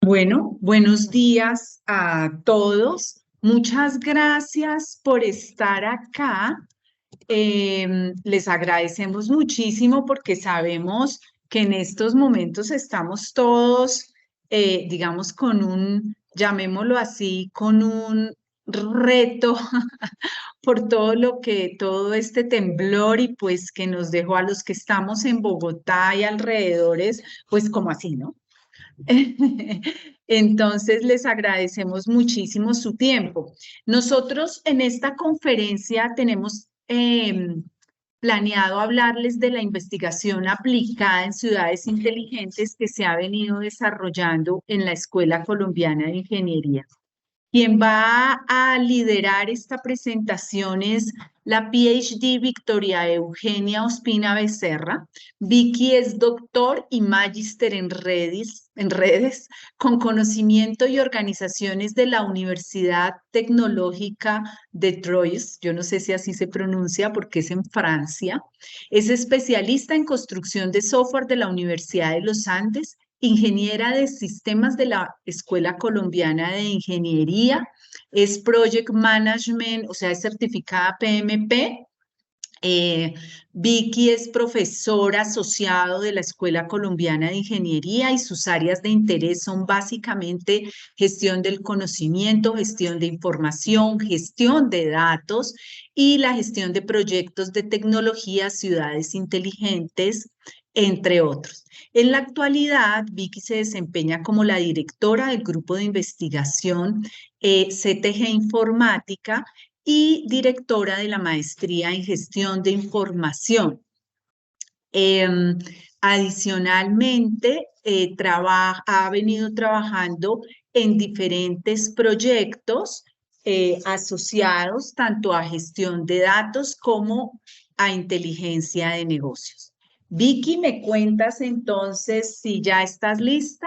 Bueno, buenos días a todos. Muchas gracias por estar acá. Les agradecemos muchísimo porque sabemos que en estos momentos estamos todos, digamos, llamémoslo así, con un reto por todo este temblor y pues que nos dejó a los que estamos en Bogotá y alrededores, pues como así, ¿no? Entonces, les agradecemos muchísimo su tiempo. Nosotros en esta conferencia tenemos planeado hablarles de la investigación aplicada en ciudades inteligentes que se ha venido desarrollando en la Escuela Colombiana de Ingeniería. Quien va a liderar esta presentación es la PhD Victoria Eugenia Ospina Becerra. Vicky es doctor y magíster en redes con conocimiento y organizaciones de la Universidad Tecnológica de Troyes. Yo no sé si así se pronuncia porque es en Francia. Es especialista en construcción de software de la Universidad de los Andes, ingeniera de sistemas de la Escuela Colombiana de Ingeniería, es Project Management, o sea, es certificada PMP. Vicky es profesora asociado de la Escuela Colombiana de Ingeniería y sus áreas de interés son básicamente gestión del conocimiento, gestión de información, gestión de datos y la gestión de proyectos de tecnología, ciudades inteligentes, entre otros. En la actualidad, Vicky se desempeña como la directora del grupo de investigación CTG Informática y directora de la maestría en gestión de información. Adicionalmente, ha venido trabajando en diferentes proyectos asociados tanto a gestión de datos como a inteligencia de negocios. Vicky, ¿me cuentas entonces si ya estás lista?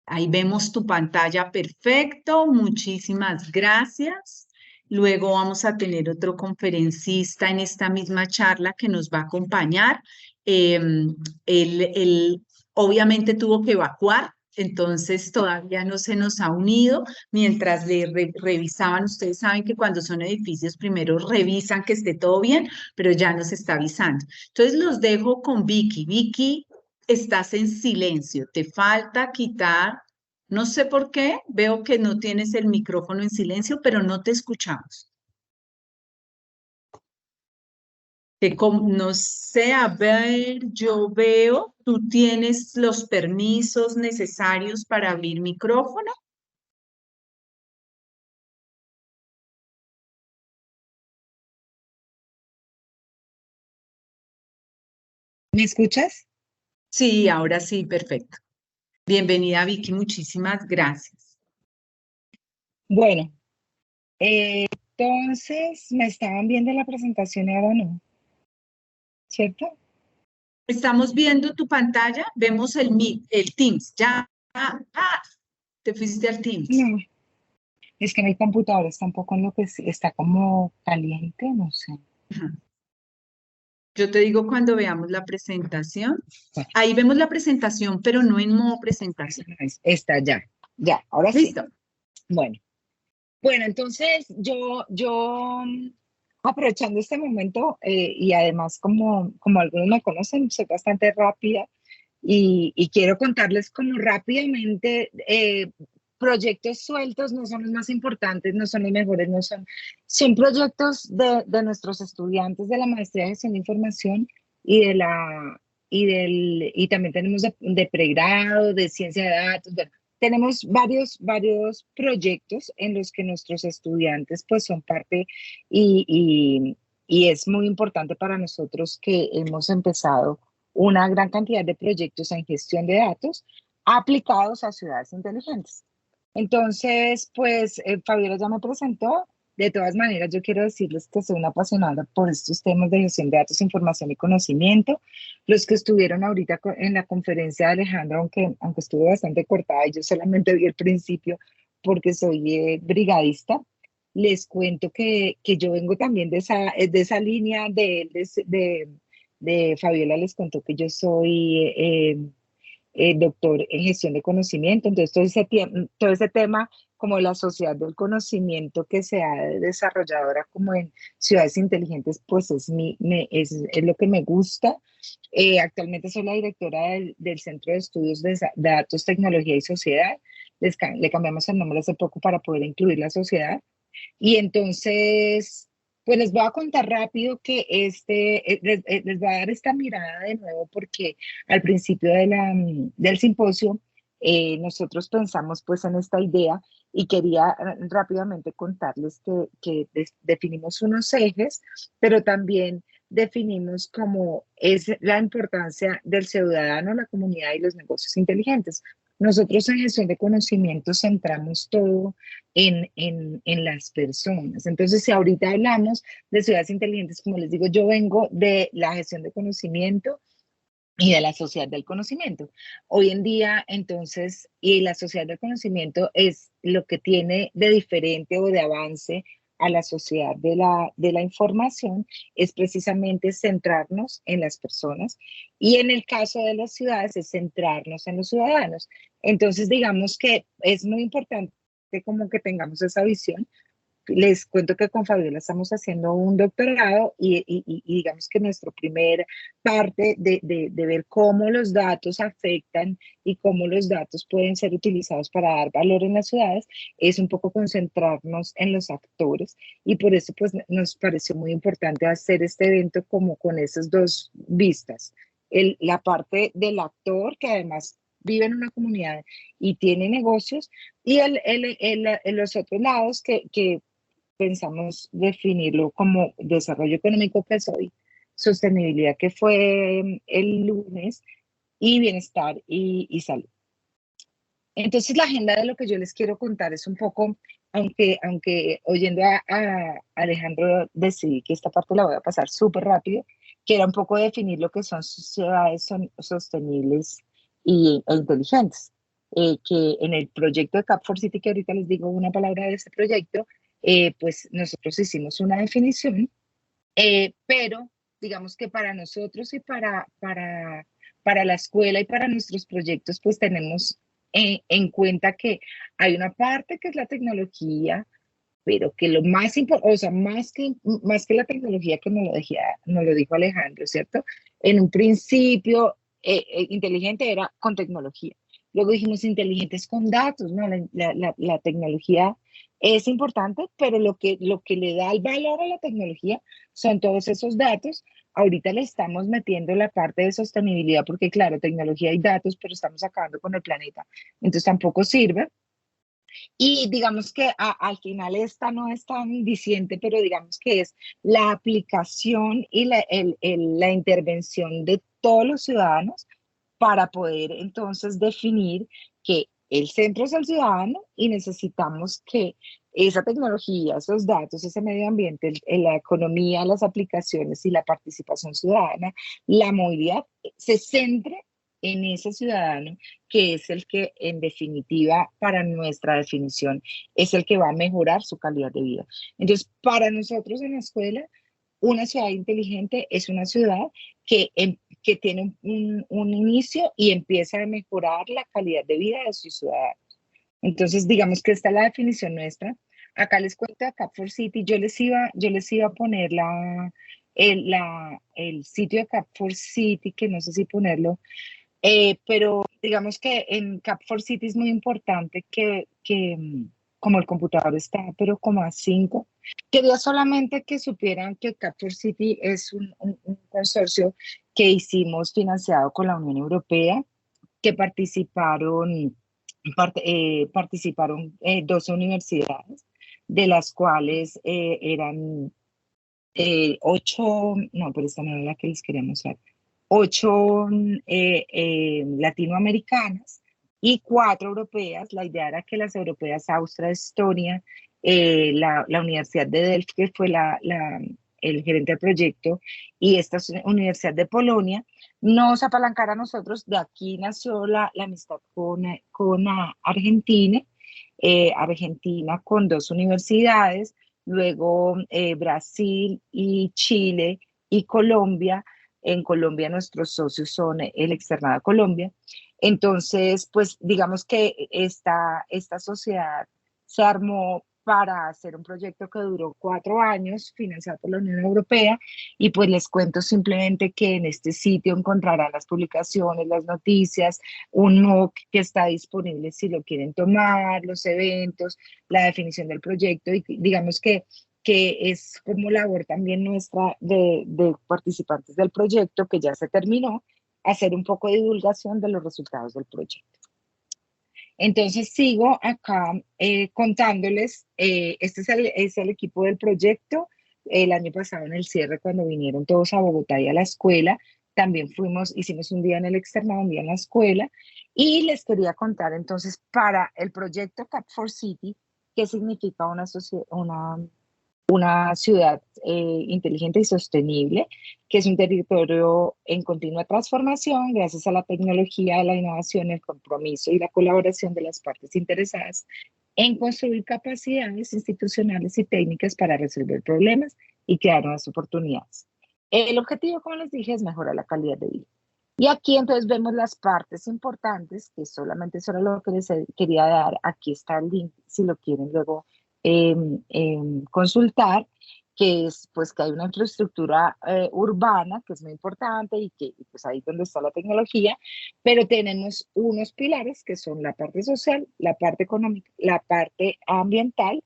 Ahí vemos tu pantalla perfecto. Muchísimas gracias. Luego vamos a tener otro conferencista en esta misma charla que nos va a acompañar. Él obviamente tuvo que evacuar, entonces todavía no se nos ha unido. Mientras revisaban, ustedes saben que cuando son edificios primero revisan que esté todo bien, pero ya nos está avisando. Entonces los dejo con Vicky. Vicky, estás en silencio, te falta quitar, no sé por qué, veo que no tienes el micrófono en silencio, pero no te escuchamos. No sé, a ver, yo veo, tú tienes los permisos necesarios para abrir micrófono. ¿Me escuchas? Sí, ahora sí, perfecto. Bienvenida, Vicky, muchísimas gracias. Bueno, entonces me estaban viendo la presentación y ahora no, ¿cierto? Estamos viendo tu pantalla, vemos el Teams. Ya, te fuiste al Teams. No, es que mi computadora está un poco en lo que está como caliente, no sé. Ajá. Yo te digo cuando veamos la presentación. Bueno, Ahí vemos la presentación, pero no en modo presentación. está ya, ahora sí. ¿Listo? Bueno, entonces yo aprovechando este momento y además como algunos me conocen, soy bastante rápida y quiero contarles como rápidamente, proyectos sueltos no son los más importantes, no son los mejores, son proyectos de nuestros estudiantes de la maestría de gestión de información y y también tenemos de pregrado, de ciencia de datos, bueno, tenemos varios proyectos en los que nuestros estudiantes pues son parte y es muy importante para nosotros que hemos empezado una gran cantidad de proyectos en gestión de datos aplicados a ciudades inteligentes. Entonces, pues Fabiola ya me presentó. De todas maneras, yo quiero decirles que soy una apasionada por estos temas de gestión de datos, información y conocimiento. Los que estuvieron ahorita en la conferencia de Alejandro, aunque estuvo bastante cortada y yo solamente vi el principio porque soy brigadista, les cuento que yo vengo también de esa línea de Fabiola les contó que yo soy doctor en gestión de conocimiento. Entonces, todo ese tema como la sociedad del conocimiento que se ha desarrollado ahora como en ciudades inteligentes, pues es lo que me gusta. Actualmente soy la directora del Centro de Estudios de Datos, Tecnología y Sociedad. Le cambiamos el nombre hace poco para poder incluir la sociedad. Y entonces, pues les voy a contar rápido que les voy a dar esta mirada de nuevo porque al principio del simposio nosotros pensamos pues en esta idea y quería rápidamente contarles que definimos unos ejes, pero también definimos cómo es la importancia del ciudadano, la comunidad y los negocios inteligentes. Nosotros en gestión de conocimiento centramos todo en las personas. Entonces, si ahorita hablamos de ciudades inteligentes, como les digo, yo vengo de la gestión de conocimiento y de la sociedad del conocimiento. Hoy en día, entonces, y la sociedad del conocimiento es lo que tiene de diferente o de avance a la sociedad de la información, es precisamente centrarnos en las personas y en el caso de las ciudades es centrarnos en los ciudadanos. Entonces, digamos que es muy importante como que tengamos esa visión. Les cuento que con Fabiola estamos haciendo un doctorado y digamos que nuestra primera parte de ver cómo los datos afectan y cómo los datos pueden ser utilizados para dar valor en las ciudades es un poco concentrarnos en los actores y por eso pues nos pareció muy importante hacer este evento como con esas dos vistas. La parte del actor que además vive en una comunidad y tiene negocios y los otros lados que pensamos definirlo como desarrollo económico que soy, sostenibilidad que fue el lunes y bienestar y salud. Entonces la agenda de lo que yo les quiero contar es un poco, aunque oyendo a Alejandro decidí que esta parte la voy a pasar súper rápido, que era un poco definir lo que son ciudades sostenibles e inteligentes. Que en el proyecto de Cap for City, que ahorita les digo una palabra de ese proyecto, pues nosotros hicimos una definición, pero digamos que para nosotros y para la escuela y para nuestros proyectos, pues tenemos en cuenta que hay una parte que es la tecnología, pero que lo más importante, o sea, más que la tecnología que nos lo dijo Alejandro, ¿cierto? En un principio, inteligente era con tecnología. Luego dijimos inteligentes con datos, ¿no? La tecnología es importante, pero lo que le da el valor a la tecnología son todos esos datos. Ahorita le estamos metiendo la parte de sostenibilidad, porque claro, tecnología y datos, pero estamos acabando con el planeta. Entonces tampoco sirve. Y digamos que al final esta no es tan diciente, pero digamos que es la aplicación y la intervención de todos los ciudadanos para poder entonces definir que el centro es el ciudadano y necesitamos que esa tecnología, esos datos, ese medio ambiente, la economía, las aplicaciones y la participación ciudadana, la movilidad, se centre en ese ciudadano que es el que en definitiva para nuestra definición es el que va a mejorar su calidad de vida. Entonces, para nosotros en la escuela, una ciudad inteligente es una ciudad que tiene un inicio y empieza a mejorar la calidad de vida de sus ciudadanos. Entonces, digamos que esta es la definición nuestra. Acá les cuento acá Cap for City, yo les iba a poner el sitio de Cap for City, que no sé si ponerlo, pero digamos que en Cap for City es muy importante como el computador está, pero como a 5, quería solamente que supieran que Cap for City es un consorcio que hicimos financiado con la Unión Europea, que participaron 12 universidades, de las cuales eran 8, no, pero esta no era la que les quería mostrar, 8 latinoamericanas y 4 europeas. La idea era que las europeas, Austria, Estonia, la Universidad de Delft, que fue el gerente del proyecto, y esta Universidad de Polonia, nos apalancara a nosotros. De aquí nació la amistad con Argentina, Argentina con 2 universidades, luego Brasil y Chile y Colombia. En Colombia nuestros socios son el Externado Colombia. Entonces, pues digamos que esta sociedad se armó para hacer un proyecto que duró 4 años, financiado por la Unión Europea, y pues les cuento simplemente que en este sitio encontrarán las publicaciones, las noticias, un MOOC que está disponible si lo quieren tomar, los eventos, la definición del proyecto, y digamos que es como labor también nuestra de participantes del proyecto que ya se terminó, hacer un poco de divulgación de los resultados del proyecto. Entonces sigo acá contándoles, este es el equipo del proyecto. El año pasado en el cierre, cuando vinieron todos a Bogotá y a la escuela, también hicimos un día en el externado, un día en la escuela, y les quería contar entonces para el proyecto Cap for City, qué significa una ciudad inteligente y sostenible, que es un territorio en continua transformación gracias a la tecnología, la innovación, el compromiso y la colaboración de las partes interesadas en construir capacidades institucionales y técnicas para resolver problemas y crear nuevas oportunidades. El objetivo, como les dije, es mejorar la calidad de vida. Y aquí entonces vemos las partes importantes, que solamente eso era lo que les quería dar. Aquí está el link, si lo quieren luego consultar, que es pues que hay una infraestructura urbana que es muy importante y que pues ahí es donde está la tecnología, pero tenemos unos pilares que son la parte social, la parte económica, la parte ambiental,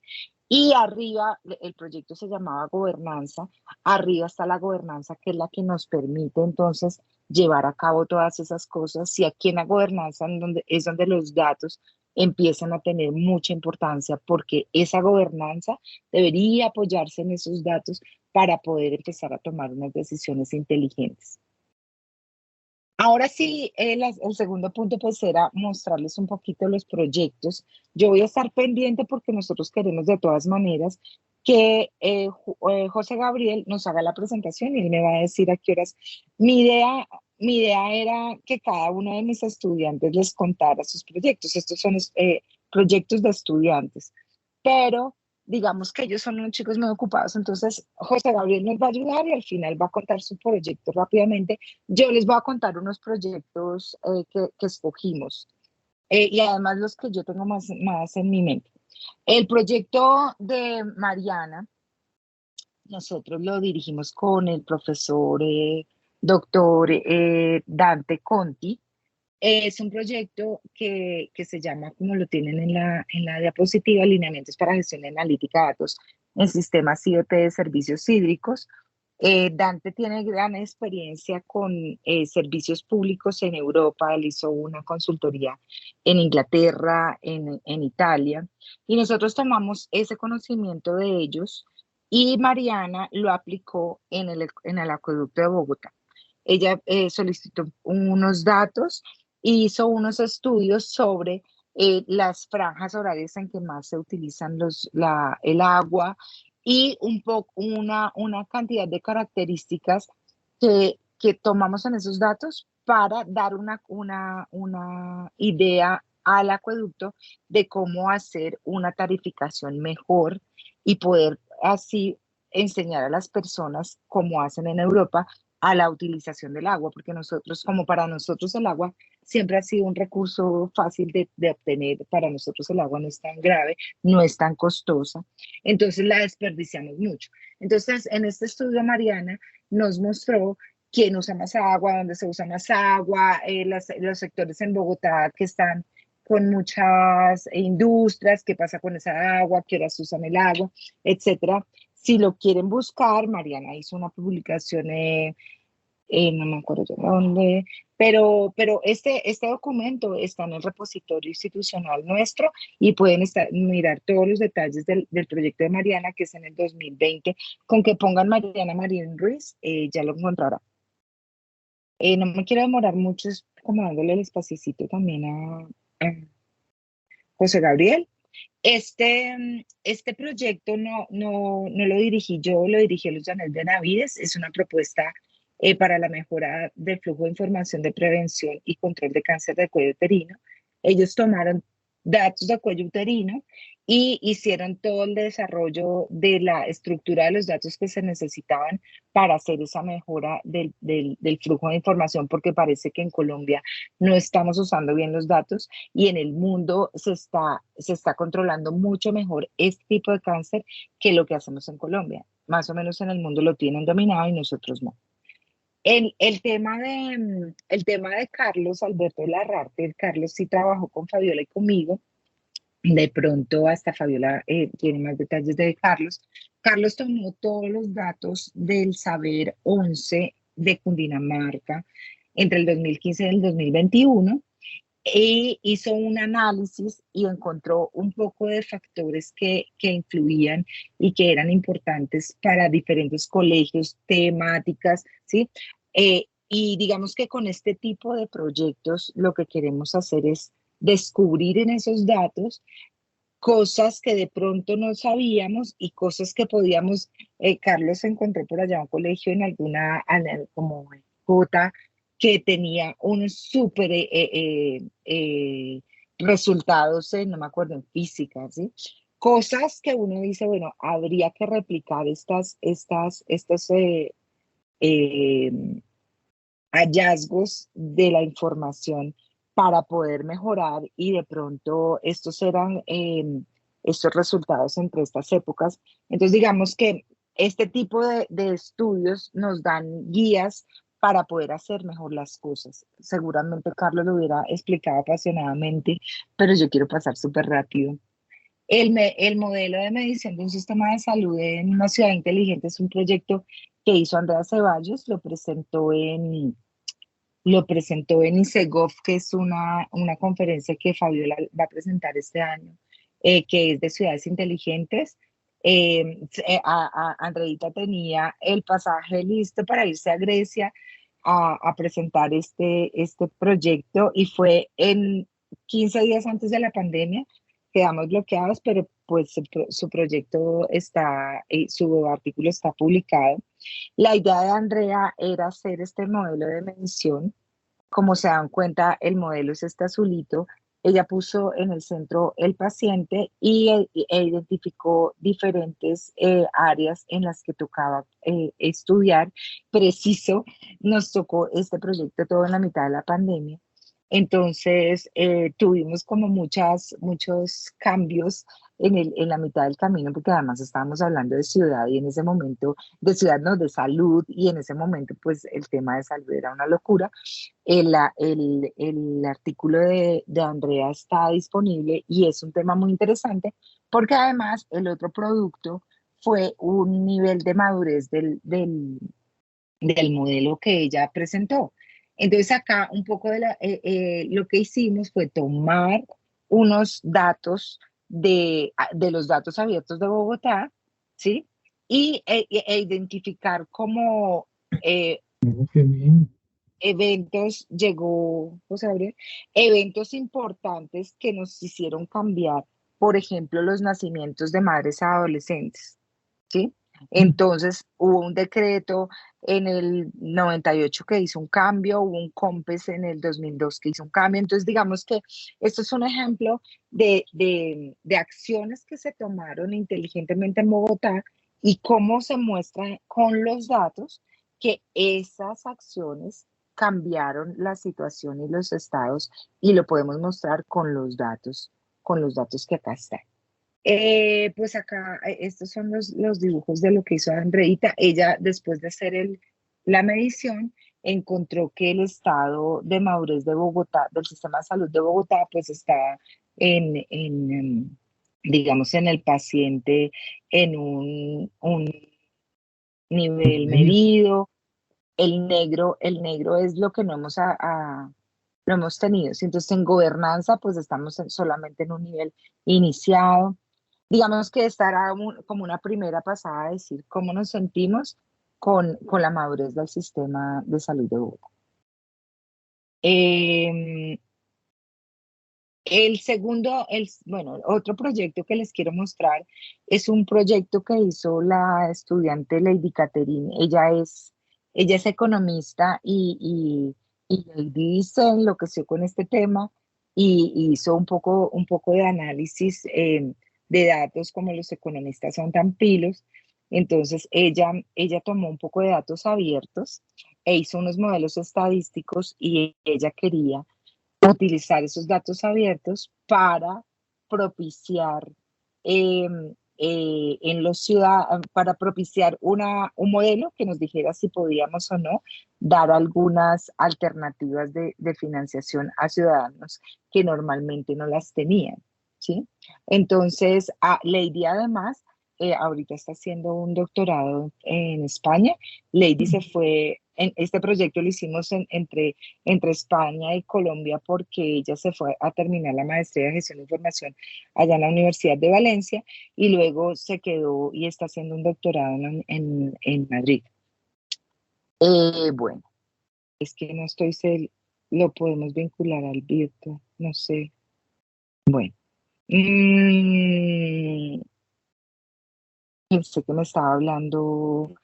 y arriba el proyecto se llamaba gobernanza. Arriba está la gobernanza, que es la que nos permite entonces llevar a cabo todas esas cosas, y aquí en la gobernanza es donde los datos empiezan a tener mucha importancia, porque esa gobernanza debería apoyarse en esos datos para poder empezar a tomar unas decisiones inteligentes. Ahora sí, el segundo punto pues era mostrarles un poquito los proyectos. Yo voy a estar pendiente porque nosotros queremos de todas maneras que José Gabriel nos haga la presentación y él me va a decir a qué horas. Mi idea era que cada uno de mis estudiantes les contara sus proyectos. Estos son proyectos de estudiantes, pero digamos que ellos son unos chicos muy ocupados, entonces José Gabriel nos va a ayudar y al final va a contar su proyecto rápidamente. Yo les voy a contar unos proyectos que escogimos, y además los que yo tengo más en mi mente. El proyecto de Mariana, nosotros lo dirigimos con el profesor doctor Dante Conti. Es un proyecto que se llama, como lo tienen en la diapositiva, Lineamientos para Gestión y Analítica de Datos en Sistemas IoT de Servicios Hídricos. Dante tiene gran experiencia con servicios públicos en Europa. Él hizo una consultoría en Inglaterra, en Italia, y nosotros tomamos ese conocimiento de ellos, y Mariana lo aplicó en el acueducto de Bogotá. Ella solicitó unos datos y hizo unos estudios sobre las franjas horarias en que más se utilizan el agua, y una cantidad de características que tomamos en esos datos para dar una idea al acueducto de cómo hacer una tarificación mejor y poder así enseñar a las personas, como hacen en Europa, a la utilización del agua, porque nosotros, como para nosotros el agua siempre ha sido un recurso fácil de obtener, para nosotros el agua no es tan grave, no es tan costosa, entonces la desperdiciamos mucho. Entonces, en este estudio Mariana nos mostró quién usa más agua, dónde se usa más agua, los sectores en Bogotá que están con muchas industrias, qué pasa con esa agua, qué horas usan el agua, etcétera. Si lo quieren buscar, Mariana hizo una publicación, no me acuerdo de dónde, pero este documento está en el repositorio institucional nuestro, y pueden mirar todos los detalles del proyecto de Mariana, que es en el 2020. Con que pongan Mariana Marín Ruiz, ya lo encontrarán. No me quiero demorar mucho, es como dándole el espacito también a José Gabriel. Este proyecto no lo dirigí yo, lo dirigió Luz Janel Benavides. Es una propuesta para la mejora del flujo de información de prevención y control de cáncer de cuello uterino. Ellos tomaron datos de cuello uterino y hicieron todo el desarrollo de la estructura de los datos que se necesitaban para hacer esa mejora del flujo de información, porque parece que en Colombia no estamos usando bien los datos y en el mundo se está controlando mucho mejor este tipo de cáncer que lo que hacemos en Colombia. Más o menos en el mundo lo tienen dominado y nosotros no. El tema de Carlos Alberto Larrarte, Carlos sí trabajó con Fabiola y conmigo. De pronto hasta Fabiola tiene más detalles de Carlos. Carlos tomó todos los datos del Saber 11 de Cundinamarca entre el 2015 y el 2021 e hizo un análisis y encontró un poco de factores que influían y que eran importantes para diferentes colegios, temáticas, ¿sí? Y digamos que con este tipo de proyectos lo que queremos hacer es descubrir en esos datos cosas que de pronto no sabíamos y cosas que podíamos, Carlos encontró por allá un colegio en como en Cota, que tenía unos súper resultados, no me acuerdo, en física, ¿sí? Cosas que uno dice, bueno, habría que replicar estos eh, hallazgos de la información para poder mejorar y de pronto estos eran estos resultados entre estas épocas. Entonces digamos que este tipo de estudios nos dan guías para poder hacer mejor las cosas. Seguramente Carlos lo hubiera explicado apasionadamente, pero yo quiero pasar súper rápido. El modelo de medición de un sistema de salud en una ciudad inteligente es un proyecto que hizo Andrea Ceballos, lo presentó en ISEGOF, que es una conferencia que Fabiola va a presentar este año, que es de ciudades inteligentes. Andreita tenía el pasaje listo para irse a Grecia a presentar este proyecto y fue en 15 días antes de la pandemia. Quedamos bloqueados, pero pues su proyecto está, su artículo está publicado. La idea de Andrea era hacer este modelo de medición. Como se dan cuenta, el modelo es este azulito. Ella puso en el centro el paciente e identificó diferentes áreas en las que tocaba estudiar. Preciso, nos tocó este proyecto todo en la mitad de la pandemia. Entonces, tuvimos como muchos cambios en la mitad del camino, porque además estábamos hablando de ciudad y en ese momento, de ciudad, no, de salud, y en ese momento, pues el tema de salud era una locura. El artículo de Andrea está disponible y es un tema muy interesante porque además el otro producto fue un nivel de madurez del modelo que ella presentó. Entonces acá un poco lo que hicimos fue tomar unos datos de los datos abiertos de Bogotá, ¿sí? E identificar como Qué bien. eventos, llegó José Gabriel, eventos importantes que nos hicieron cambiar, por ejemplo, los nacimientos de madres a adolescentes, ¿sí? Mm. Entonces hubo un decreto en el 98 que hizo un cambio, hubo un COMPES en el 2002 que hizo un cambio. Entonces digamos que esto es un ejemplo de acciones que se tomaron inteligentemente en Bogotá y cómo se muestra con los datos que esas acciones cambiaron la situación y los estados y lo podemos mostrar con los datos que acá están. Pues acá, estos son los dibujos de lo que hizo Andreita. Ella, después de hacer la medición, encontró que el estado de madurez de Bogotá, del sistema de salud de Bogotá, pues está digamos, en el paciente en un nivel Medio. medido. El negro es lo que no hemos tenido. ¿Sí? Entonces, en gobernanza, pues estamos solamente en un nivel iniciado. Digamos que estará como una primera pasada a decir cómo nos sentimos con la madurez del sistema de salud de Bogotá. Eh, bueno, otro proyecto que les quiero mostrar es un proyecto que hizo la estudiante Lady Catherine. Ella es economista y Lady se enloqueció con este tema y hizo un poco de análisis. de datos como los economistas son tan pilos. Entonces ella tomó un poco de datos abiertos e hizo unos modelos estadísticos y ella quería utilizar esos datos abiertos para propiciar eh, para propiciar un modelo que nos dijera si podíamos o no dar algunas alternativas de financiación a ciudadanos que normalmente no las tenían, ¿sí? Entonces, Lady además, ahorita está haciendo un doctorado en España. Lady se fue, en este proyecto lo hicimos entre España y Colombia porque ella se fue a terminar la maestría de gestión de información allá en la Universidad de Valencia y luego se quedó y está haciendo un doctorado en Madrid. Bueno, es que no estoy lo podemos vincular al virtual, no sé. Bueno, pensé que me estaba hablando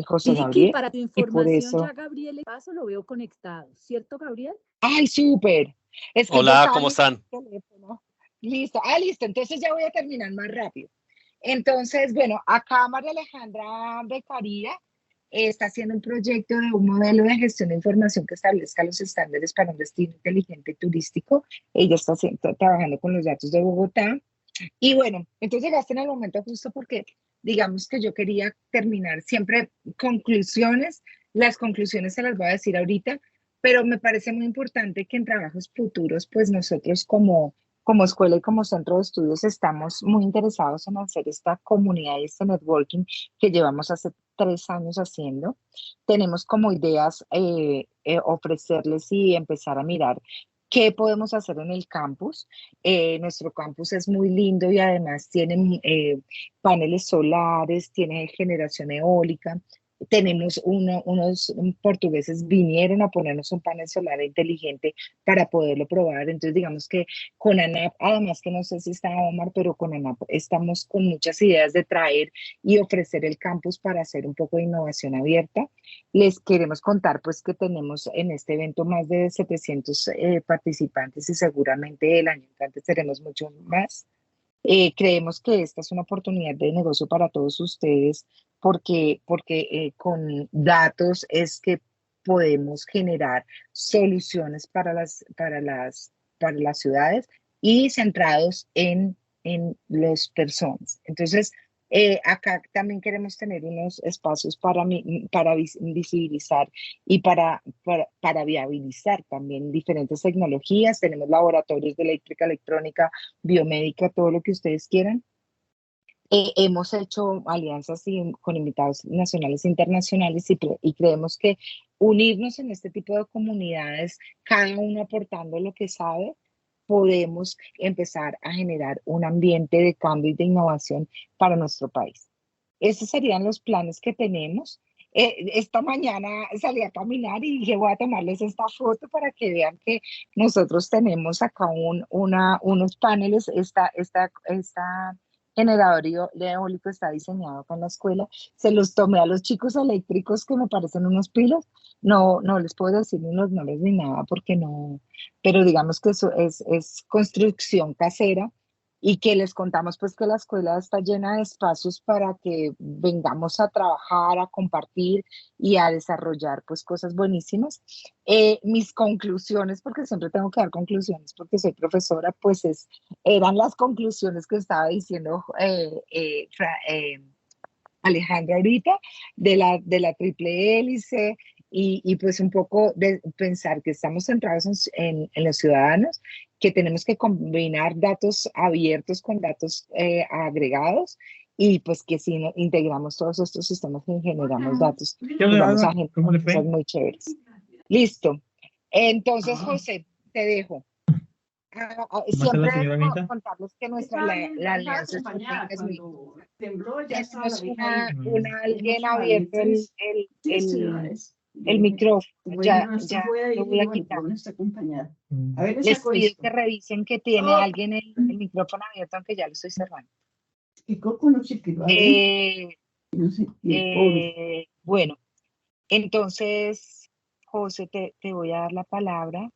José Vicky, Gabriel para tu y por información, eso. ya Gabriel Paso lo veo conectado, ¿cierto, Gabriel? ¡Ay, súper! Es que yo Hola, estaba ¿cómo mirando están? el teléfono. Listo. Listo. Entonces ya voy a terminar más rápido. Entonces, bueno, acá María Alejandra Becaría está haciendo un proyecto de un modelo de gestión de información que establezca los estándares para un destino inteligente turístico. Ella está trabajando con los datos de Bogotá. Y bueno, entonces llegaste en el momento justo porque digamos que yo quería terminar siempre conclusiones. Las conclusiones se las voy a decir ahorita, pero me parece muy importante que en trabajos futuros, pues nosotros como escuela y como centro de estudios estamos muy interesados en hacer esta comunidad y este networking que llevamos hace 3 años haciendo. Tenemos como ideas ofrecerles y empezar a mirar qué podemos hacer en el campus. Nuestro campus es muy lindo y además tiene paneles solares, tiene generación eólica. Tenemos unos portugueses vinieron a ponernos un panel solar inteligente para poderlo probar. Entonces, digamos que con ANAP, además que no sé si está Omar, pero con ANAP estamos con muchas ideas de traer y ofrecer el campus para hacer un poco de innovación abierta. Les queremos contar pues que tenemos en este evento más de 700 participantes y seguramente el año entrante seremos mucho más. Creemos que esta es una oportunidad de negocio para todos ustedes porque con datos es que podemos generar soluciones para las ciudades y centrados en las personas. Entonces, acá también queremos tener unos espacios para visibilizar y para viabilizar también diferentes tecnologías. Tenemos laboratorios de eléctrica, electrónica, biomédica, todo lo que ustedes quieran. Hemos hecho alianzas con invitados nacionales e internacionales y creemos que unirnos en este tipo de comunidades, cada uno aportando lo que sabe, podemos empezar a generar un ambiente de cambio y de innovación para nuestro país. Esos serían los planes que tenemos. Esta mañana salí a caminar y dije, voy a tomarles esta foto para que vean que nosotros tenemos acá unos paneles, esta generador eólico está diseñado con la escuela. Se los tomé a los chicos eléctricos que me parecen unos pilos. No les puedo decir ni los nombres ni nada porque no, pero digamos que eso es construcción casera y que les contamos pues que la escuela está llena de espacios para que vengamos a trabajar, a compartir y a desarrollar pues cosas buenísimas. Mis conclusiones, porque siempre tengo que dar conclusiones porque soy profesora, pues eran las conclusiones que estaba diciendo Alejandra ahorita de la triple hélice y pues un poco de pensar que estamos centrados en los ciudadanos, que tenemos que combinar datos abiertos con datos agregados y pues que si integramos todos estos sistemas y generamos datos, pues vamos a generar cosas muy chéveres. Listo. Entonces, José, te dejo. Siempre contarles que la alianza es muy tenemos alguien abierto el micrófono, ya lo voy a quitar. Les pido que revisen que tiene alguien el micrófono abierto, aunque ya lo estoy cerrando. Bueno, entonces, José, te voy a dar la palabra.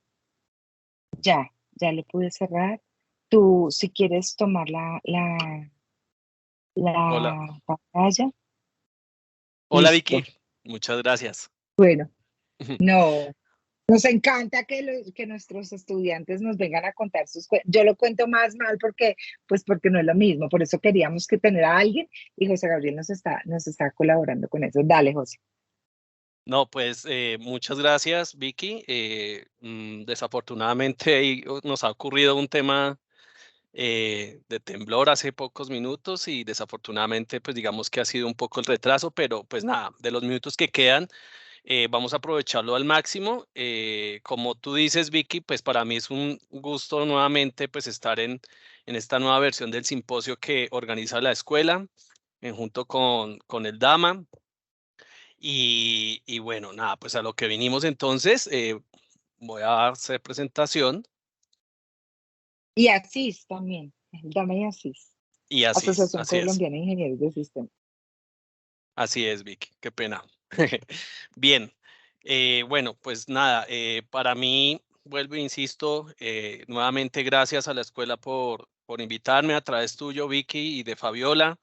Ya le pude cerrar. Tú, si quieres tomar Hola, la pantalla. hola Vicky, Listo. muchas gracias. Bueno, no. Nos encanta que nuestros estudiantes nos vengan a contar sus cuentos. Yo lo cuento más mal porque no es lo mismo. Por eso queríamos que tener a alguien y José Gabriel nos está colaborando con eso. Dale, José. No, pues muchas gracias Vicky. Desafortunadamente ahí nos ha ocurrido un tema de temblor hace pocos minutos y desafortunadamente pues digamos que ha sido un poco el retraso, pero pues nada, de los minutos que quedan vamos a aprovecharlo al máximo. Como tú dices Vicky, pues para mí es un gusto nuevamente pues estar en esta nueva versión del simposio que organiza la escuela junto con el DAMA. Y bueno, nada, pues a lo que vinimos entonces, voy a hacer presentación Y Asís también. Dame y Asís. y Asociación así es, Colombiana de Ingenieros de Sistemas. así es, Vicky, qué pena. Bien, bueno, pues nada, para mí, vuelvo e insisto, nuevamente gracias a la escuela por invitarme a través tuyo, Vicky, y de Fabiola.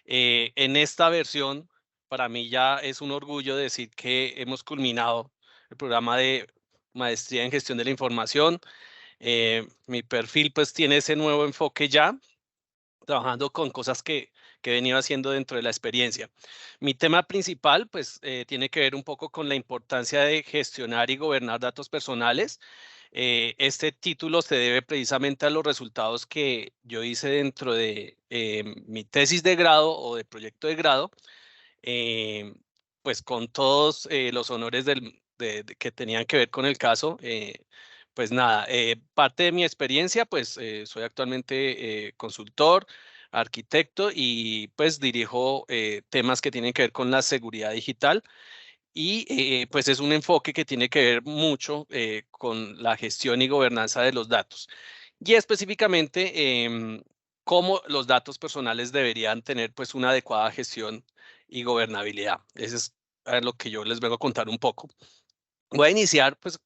En esta versión, para mí ya es un orgullo decir que hemos culminado el programa de Maestría en Gestión de la Información. Mi perfil pues tiene ese nuevo enfoque ya, trabajando con cosas que he venido haciendo dentro de la experiencia. Mi tema principal pues tiene que ver un poco con la importancia de gestionar y gobernar datos personales. Este título se debe precisamente a los resultados que yo hice dentro de mi tesis de grado o de proyecto de grado, eh, pues con todos los honores que tenían que ver con el caso. Pues nada, parte de mi experiencia, pues soy actualmente consultor, arquitecto y pues dirijo temas que tienen que ver con la seguridad digital y pues es un enfoque que tiene que ver mucho con la gestión y gobernanza de los datos. Y específicamente cómo los datos personales deberían tener pues una adecuada gestión y gobernabilidad. Eso es lo que yo les vengo a contar un poco. Voy a iniciar pues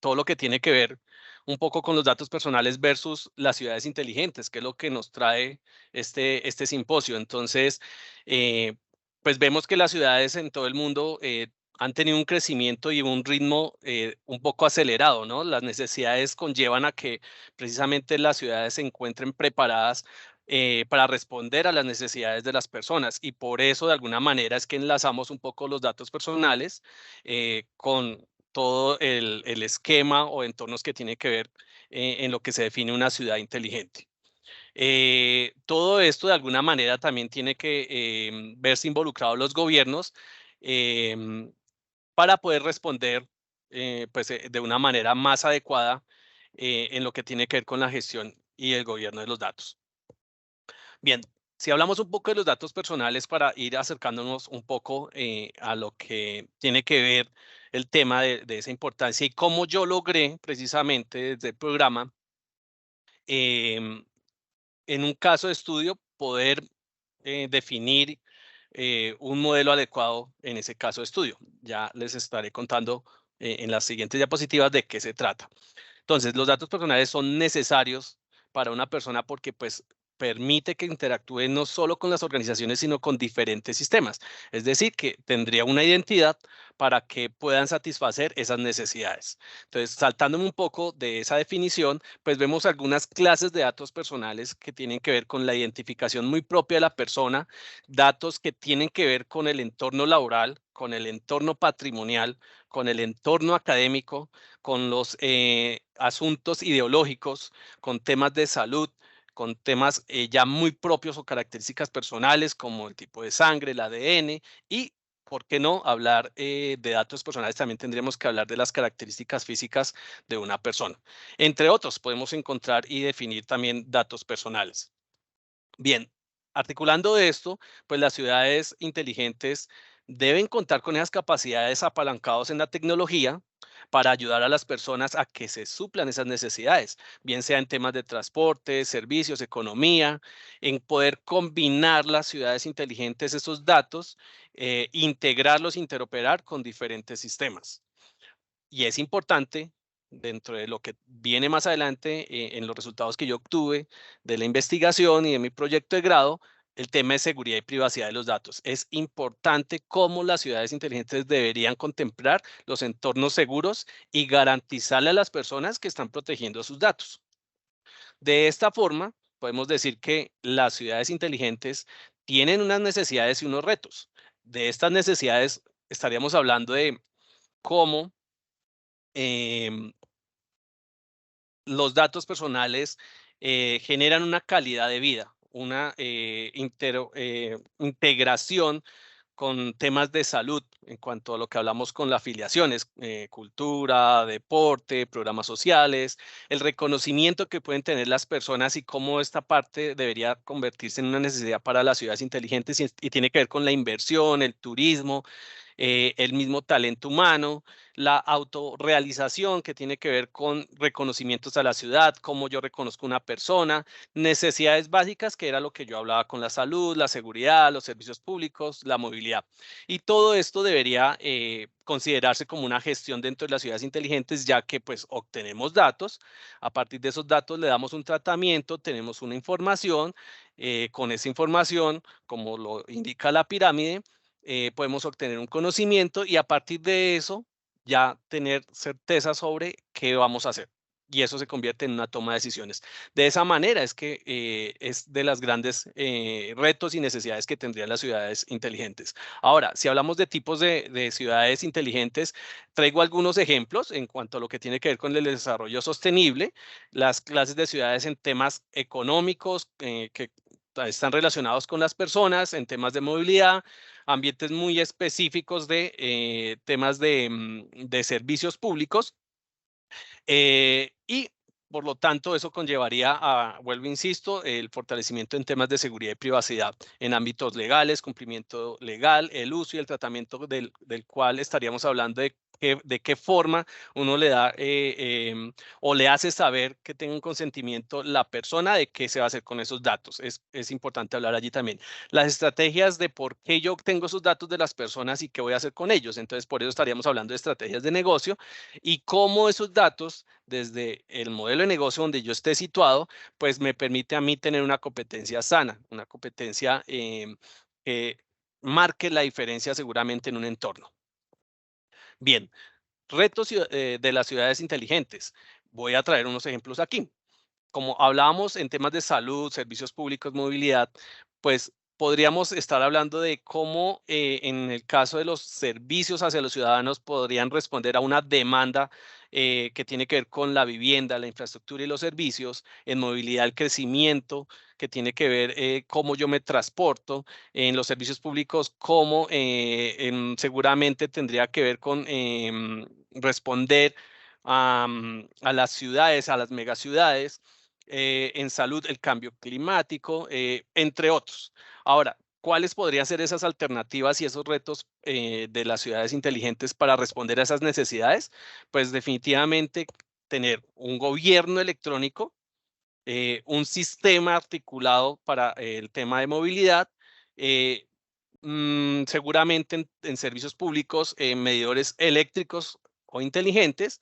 todo lo que tiene que ver un poco con los datos personales versus las ciudades inteligentes, que es lo que nos trae este simposio. Entonces, eh, pues vemos que las ciudades en todo el mundo han tenido un crecimiento y un ritmo un poco acelerado, ¿no? Las necesidades conllevan a que precisamente las ciudades se encuentren preparadas para responder a las necesidades de las personas y por eso de alguna manera es que enlazamos un poco los datos personales con todo el esquema o entornos que tiene que ver en lo que se define una ciudad inteligente. Todo esto de alguna manera también tiene que verse involucrados los gobiernos em, para poder responder pues, de una manera más adecuada en lo que tiene que ver con la gestión y el gobierno de los datos. Bien, si hablamos un poco de los datos personales para ir acercándonos un poco a lo que tiene que ver el tema de esa importancia y cómo yo logré precisamente desde el programa, em, en un caso de estudio, poder definir un modelo adecuado en ese caso de estudio. Ya les estaré contando en las siguientes diapositivas de qué se trata. Entonces, los datos personales son necesarios para una persona porque pues permite que interactúe no solo con las organizaciones, sino con diferentes sistemas. Es decir, que tendría una identidad para que puedan satisfacer esas necesidades. Entonces, saltándome un poco de esa definición, pues vemos algunas clases de datos personales que tienen que ver con la identificación muy propia de la persona, datos que tienen que ver con el entorno laboral, con el entorno patrimonial, con el entorno académico, con los asuntos ideológicos, con temas de salud, con temas ya muy propios o características personales como el tipo de sangre, el ADN y, ¿por qué no hablar de datos personales? También tendríamos que hablar de las características físicas de una persona. Entre otros, podemos encontrar y definir también datos personales. Bien, articulando esto, pues las ciudades inteligentes deben contar con esas capacidades apalancados en la tecnología para ayudar a las personas a que se suplan esas necesidades, bien sea en temas de transporte, servicios, economía, en poder combinar las ciudades inteligentes, esos datos, integrarlos, interoperar con diferentes sistemas. Y es importante, dentro de lo que viene más adelante, en los resultados que yo obtuve de la investigación y de mi proyecto de grado, el tema de seguridad y privacidad de los datos. Es importante cómo las ciudades inteligentes deberían contemplar los entornos seguros y garantizarle a las personas que están protegiendo sus datos. De esta forma, podemos decir que las ciudades inteligentes tienen unas necesidades y unos retos. De estas necesidades estaríamos hablando de cómo los datos personales generan una calidad de vida, una integración con temas de salud en cuanto a lo que hablamos con las afiliaciones, cultura, deporte, programas sociales, el reconocimiento que pueden tener las personas y cómo esta parte debería convertirse en una necesidad para las ciudades inteligentes y tiene que ver con la inversión, el turismo, el mismo talento humano, la autorrealización que tiene que ver con reconocimientos a la ciudad, cómo yo reconozco una persona, necesidades básicas que era lo que yo hablaba con la salud, la seguridad, los servicios públicos, la movilidad. Y todo esto debería considerarse como una gestión dentro de las ciudades inteligentes, ya que pues obtenemos datos, a partir de esos datos le damos un tratamiento, tenemos una información, con esa información, como lo indica la pirámide, podemos obtener un conocimiento y a partir de eso ya tener certeza sobre qué vamos a hacer. Y eso se convierte en una toma de decisiones. De esa manera es que es de las grandes retos y necesidades que tendrían las ciudades inteligentes. Ahora, si hablamos de tipos de ciudades inteligentes, traigo algunos ejemplos en cuanto a lo que tiene que ver con el desarrollo sostenible, las clases de ciudades en temas económicos que están relacionados con las personas, en temas de movilidad, ambientes muy específicos de temas de servicios públicos y por lo tanto eso conllevaría a, vuelvo insisto, el fortalecimiento en temas de seguridad y privacidad en ámbitos legales, cumplimiento legal, el uso y el tratamiento del cual estaríamos hablando de qué forma uno le da o le hace saber que tenga un consentimiento la persona de qué se va a hacer con esos datos. Es importante hablar allí también. Las estrategias de por qué yo obtengo esos datos de las personas y qué voy a hacer con ellos. Entonces, por eso estaríamos hablando de estrategias de negocio y cómo esos datos, desde el modelo de negocio donde yo esté situado, pues me permite a mí tener una competencia sana, una competencia que marque la diferencia seguramente en un entorno. Bien, retos de las ciudades inteligentes. Voy a traer unos ejemplos aquí. Como hablábamos en temas de salud, servicios públicos, movilidad, pues podríamos estar hablando de cómo en el caso de los servicios hacia los ciudadanos podrían responder a una demanda que tiene que ver con la vivienda, la infraestructura y los servicios, en movilidad, el crecimiento, que tiene que ver cómo yo me transporto, en los servicios públicos, cómo seguramente tendría que ver con responder a las ciudades, a las megaciudades, en salud, el cambio climático, entre otros. Ahora, ¿cuáles podrían ser esas alternativas y esos retos de las ciudades inteligentes para responder a esas necesidades? Pues definitivamente tener un gobierno electrónico, un sistema articulado para el tema de movilidad, seguramente en servicios públicos, medidores eléctricos o inteligentes.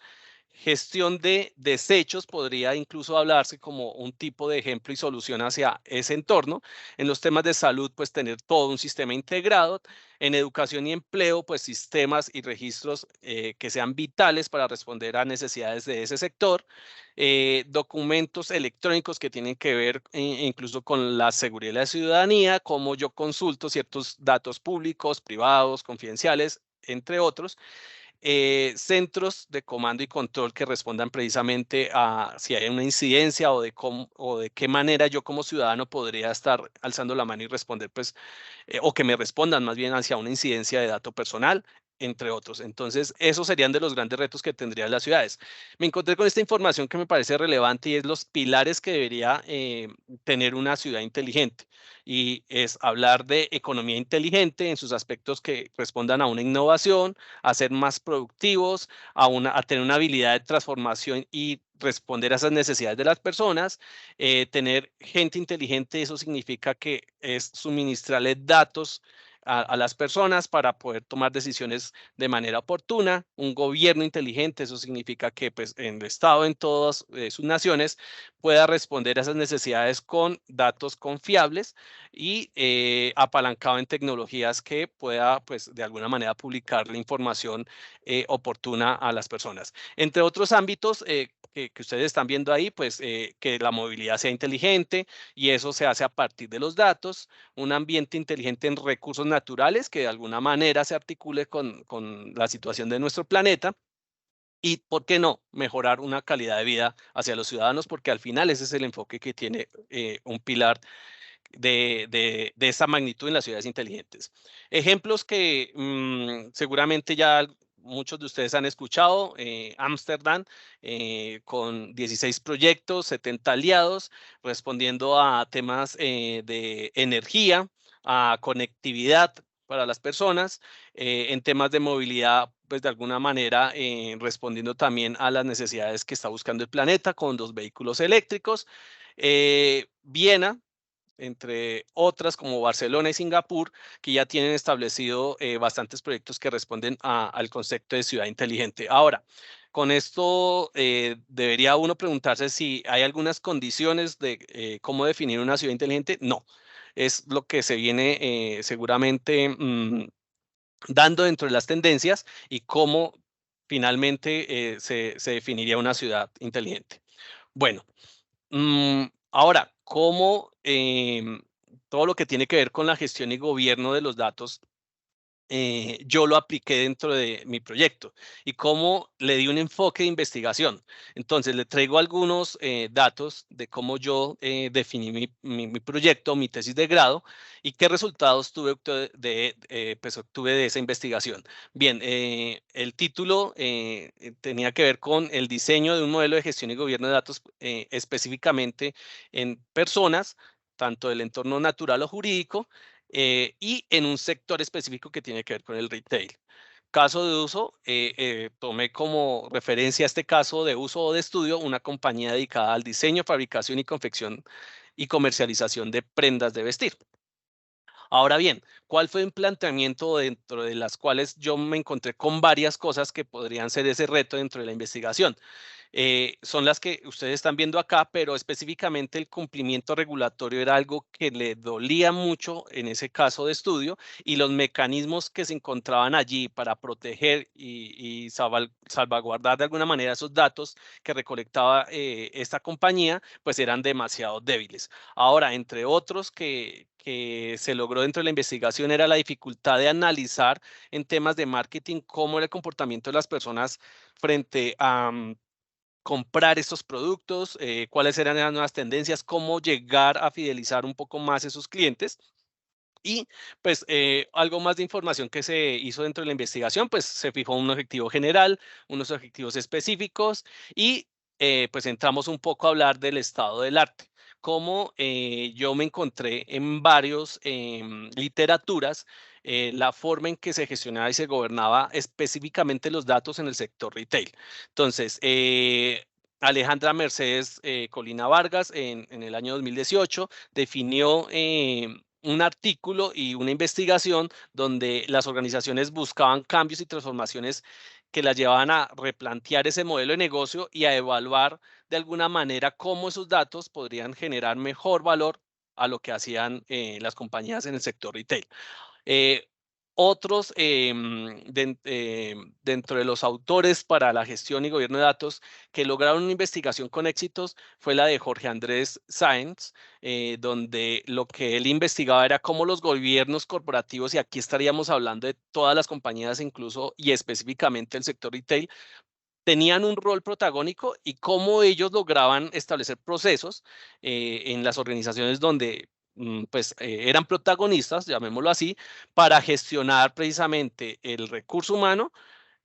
Gestión de desechos podría incluso hablarse como un tipo de ejemplo y solución hacia ese entorno. En los temas de salud, pues tener todo un sistema integrado. En educación y empleo, pues sistemas y registros que sean vitales para responder a necesidades de ese sector. Documentos electrónicos que tienen que ver incluso con la seguridad de la ciudadanía, cómo yo consulto ciertos datos públicos, privados, confidenciales, entre otros. Centros de comando y control que respondan precisamente a si hay una incidencia o de qué manera yo como ciudadano podría estar alzando la mano y responder, pues, o que me respondan más bien hacia una incidencia de dato personal, entre otros. Entonces, esos serían de los grandes retos que tendrían las ciudades. Me encontré con esta información que me parece relevante y es los pilares que debería tener una ciudad inteligente. Y es hablar de economía inteligente en sus aspectos que respondan a una innovación, a ser más productivos, a tener una habilidad de transformación y responder a esas necesidades de las personas, tener gente inteligente, eso significa que es suministrarle datos a las personas para poder tomar decisiones de manera oportuna. Un gobierno inteligente, eso significa que pues, en el Estado, en todas sus naciones, pueda responder a esas necesidades con datos confiables y apalancado en tecnologías que pueda, pues, de alguna manera publicar la información oportuna a las personas. Entre otros ámbitos que ustedes están viendo ahí, pues que la movilidad sea inteligente y eso se hace a partir de los datos, un ambiente inteligente en recursos naturales que de alguna manera se articule con la situación de nuestro planeta. Y, ¿por qué no?, mejorar una calidad de vida hacia los ciudadanos, porque al final ese es el enfoque que tiene un pilar de esa magnitud en las ciudades inteligentes. Ejemplos que seguramente ya muchos de ustedes han escuchado: Ámsterdam, con 16 proyectos, 70 aliados, respondiendo a temas de energía, a conectividad para las personas, en temas de movilidad, pues de alguna manera respondiendo también a las necesidades que está buscando el planeta con 2 vehículos eléctricos. Viena, entre otras como Barcelona y Singapur, que ya tienen establecido bastantes proyectos que responden al concepto de ciudad inteligente. Ahora, con esto debería uno preguntarse si hay algunas condiciones de cómo definir una ciudad inteligente. No, es lo que se viene seguramente dando dentro de las tendencias y cómo finalmente se definiría una ciudad inteligente. Bueno, ahora, ¿cómo todo lo que tiene que ver con la gestión y gobierno de los datos yo lo apliqué dentro de mi proyecto y cómo le di un enfoque de investigación? Entonces, le traigo algunos datos de cómo yo definí mi proyecto, mi tesis de grado y qué resultados pues, obtuve de esa investigación. Bien, el título tenía que ver con el diseño de un modelo de gestión y gobierno de datos específicamente en personas, tanto del entorno natural o jurídico, y en un sector específico que tiene que ver con el retail. Caso de uso, tomé como referencia este caso de uso o de estudio una compañía dedicada al diseño, fabricación y confección y comercialización de prendas de vestir. Ahora bien, ¿cuál fue un planteamiento dentro de las cuales yo me encontré con varias cosas que podrían ser ese reto dentro de la investigación? Son las que ustedes están viendo acá, pero específicamente el cumplimiento regulatorio era algo que le dolía mucho en ese caso de estudio, y los mecanismos que se encontraban allí para proteger y salvaguardar de alguna manera esos datos que recolectaba esta compañía, pues eran demasiado débiles. Ahora, entre otros que se logró dentro de la investigación era la dificultad de analizar en temas de marketing cómo era el comportamiento de las personas frente a comprar estos productos, cuáles eran las nuevas tendencias, cómo llegar a fidelizar un poco más a esos clientes. Y pues algo más de información que se hizo dentro de la investigación, pues se fijó un objetivo general, unos objetivos específicos y pues entramos un poco a hablar del estado del arte. Cómo yo me encontré en varios literaturas la forma en que se gestionaba y se gobernaba específicamente los datos en el sector retail. Entonces, Alejandra Mercedes Colina Vargas en el año 2018 definió un artículo y una investigación donde las organizaciones buscaban cambios y transformaciones que las llevaban a replantear ese modelo de negocio y a evaluar de alguna manera cómo esos datos podrían generar mejor valor a lo que hacían las compañías en el sector retail. Otros dentro de los autores para la gestión y gobierno de datos que lograron una investigación con éxitos fue la de Jorge Andrés Sáenz, donde lo que él investigaba era cómo los gobiernos corporativos, y aquí estaríamos hablando de todas las compañías incluso y específicamente el sector retail, tenían un rol protagónico y cómo ellos lograban establecer procesos en las organizaciones donde pues eran protagonistas, llamémoslo así, para gestionar precisamente el recurso humano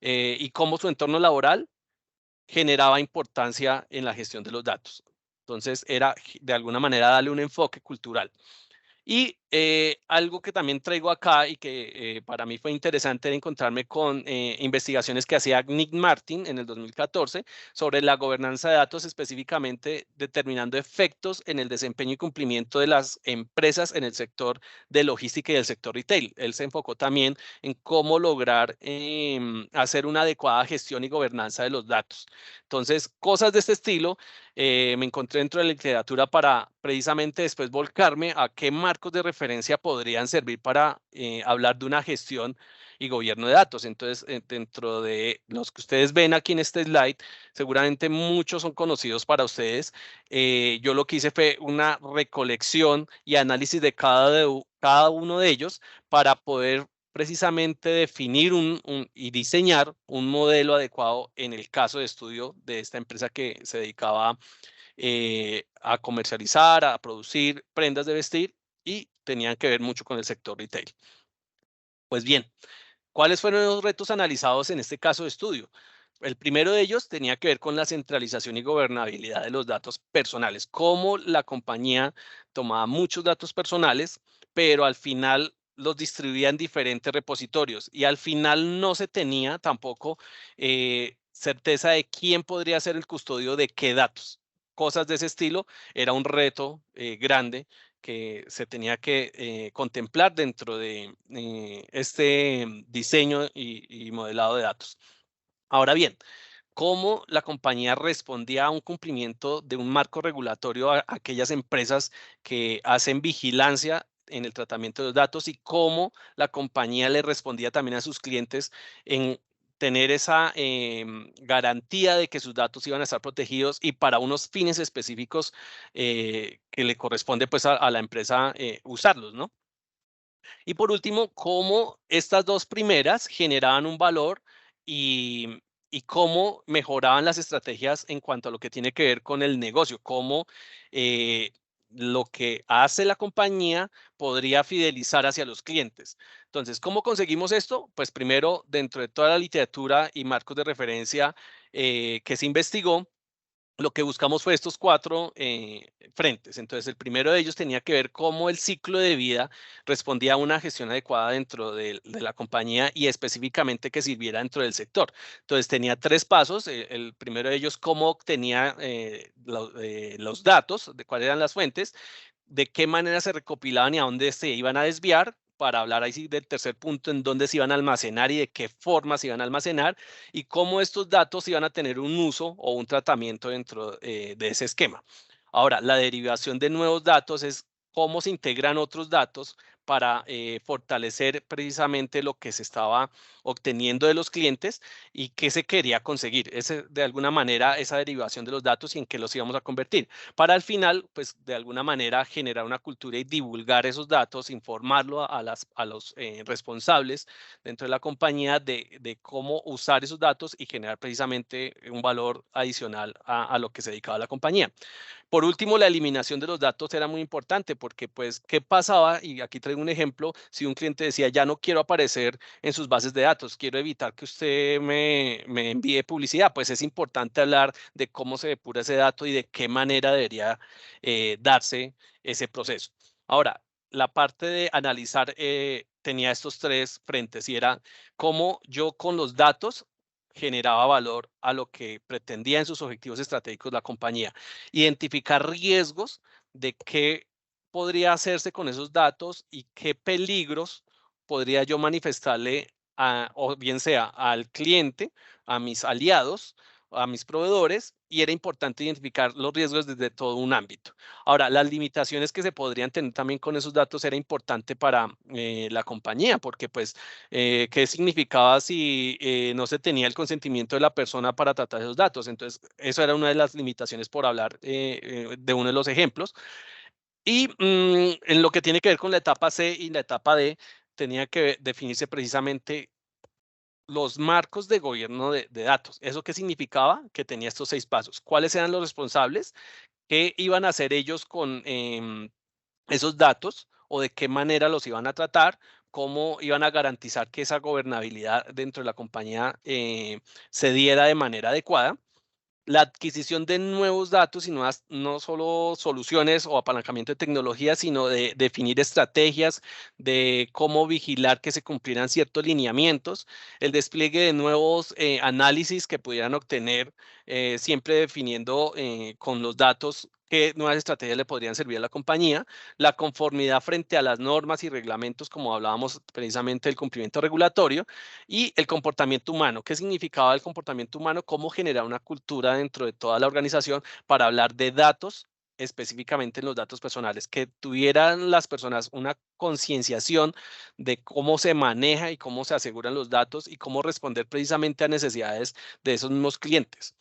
y cómo su entorno laboral generaba importancia en la gestión de los datos. Entonces era de alguna manera darle un enfoque cultural. Y algo que también traigo acá y que para mí fue interesante era encontrarme con investigaciones que hacía Nick Martin en el 2014 sobre la gobernanza de datos, específicamente determinando efectos en el desempeño y cumplimiento de las empresas en el sector de logística y del sector retail. Él se enfocó también en cómo lograr hacer una adecuada gestión y gobernanza de los datos. Entonces, cosas de este estilo me encontré dentro de la literatura para precisamente después volcarme a qué marcos de referencia podrían servir para hablar de una gestión y gobierno de datos. Entonces, dentro de los que ustedes ven aquí en este slide, seguramente muchos son conocidos para ustedes. Yo lo que hice fue una recolección y análisis de cada uno de ellos para poder precisamente definir y diseñar un modelo adecuado en el caso de estudio de esta empresa que se dedicaba a comercializar, a producir prendas de vestir y tenían que ver mucho con el sector retail. Pues bien, ¿cuáles fueron los retos analizados en este caso de estudio? El primero de ellos tenía que ver con la centralización y gobernabilidad de los datos personales, cómo la compañía tomaba muchos datos personales, pero al final los distribuía en diferentes repositorios y al final no se tenía tampoco certeza de quién podría ser el custodio de qué datos. Cosas de ese estilo era un reto grande que se tenía que contemplar dentro de este diseño y modelado de datos. Ahora bien, ¿cómo la compañía respondía a un cumplimiento de un marco regulatorio a aquellas empresas que hacen vigilancia en el tratamiento de los datos y cómo la compañía le respondía también a sus clientes en tener esa garantía de que sus datos iban a estar protegidos y para unos fines específicos que le corresponde pues a la empresa usarlos, ¿no? Y por último, cómo estas dos primeras generaban un valor y cómo mejoraban las estrategias en cuanto a lo que tiene que ver con el negocio, cómo lo que hace la compañía podría fidelizar hacia los clientes. Entonces, ¿cómo conseguimos esto? Pues primero, dentro de toda la literatura y marcos de referencia que se investigó, lo que buscamos fue estos 4 frentes. Entonces, el primero de ellos tenía que ver cómo el ciclo de vida respondía a una gestión adecuada dentro de la compañía y específicamente que sirviera dentro del sector. Entonces, tenía 3 pasos. El primero de ellos, cómo obtenía los datos, de cuáles eran las fuentes, de qué manera se recopilaban y a dónde se iban a desviar, para hablar ahí sí del tercer punto, en dónde se iban a almacenar y de qué forma se iban a almacenar y cómo estos datos iban a tener un uso o un tratamiento dentro de ese esquema. Ahora, la derivación de nuevos datos es cómo se integran otros datos para fortalecer precisamente lo que se estaba obteniendo de los clientes y qué se quería conseguir. De alguna manera, esa derivación de los datos y en qué los íbamos a convertir. Para al final, pues de alguna manera generar una cultura y divulgar esos datos, informarlo a los responsables dentro de la compañía de cómo usar esos datos y generar precisamente un valor adicional a lo que se dedicaba la compañía. Por último, la eliminación de los datos era muy importante porque, pues, ¿qué pasaba? Y aquí traigo un ejemplo, si un cliente decía, ya no quiero aparecer en sus bases de datos, quiero evitar que usted me envíe publicidad, pues es importante hablar de cómo se depura ese dato y de qué manera debería darse ese proceso. Ahora, la parte de analizar tenía estos 3 frentes y era cómo yo con los datos generaba valor a lo que pretendía en sus objetivos estratégicos la compañía. Identificar riesgos de qué podría hacerse con esos datos y qué peligros podría yo manifestarle o bien sea al cliente, a mis aliados, a mis proveedores, y era importante identificar los riesgos desde todo un ámbito. Ahora, las limitaciones que se podrían tener también con esos datos era importante para la compañía, porque pues, ¿qué significaba si no se tenía el consentimiento de la persona para tratar esos datos? Entonces, eso era una de las limitaciones por hablar de uno de los ejemplos. Y en lo que tiene que ver con la etapa C y la etapa D, tenía que definirse precisamente los marcos de gobierno de datos. ¿Eso qué significaba? Que tenía estos 6 pasos. ¿Cuáles eran los responsables? ¿Qué iban a hacer ellos con esos datos o de qué manera los iban a tratar? ¿Cómo iban a garantizar que esa gobernabilidad dentro de la compañía se diera de manera adecuada? la adquisición de nuevos datos y nuevas, no solo soluciones o apalancamiento de tecnología, sino de definir estrategias, de cómo vigilar que se cumplieran ciertos lineamientos, el despliegue de nuevos análisis que pudieran obtener, siempre definiendo con los datos qué nuevas estrategias le podrían servir a la compañía, la conformidad frente a las normas y reglamentos, como hablábamos precisamente del cumplimiento regulatorio, y el comportamiento humano. ¿Qué significaba el comportamiento humano? Cómo generar una cultura dentro de toda la organización para hablar de datos, específicamente en los datos personales, que tuvieran las personas una concienciación de cómo se maneja y cómo se aseguran los datos y cómo responder precisamente a necesidades de esos mismos clientes.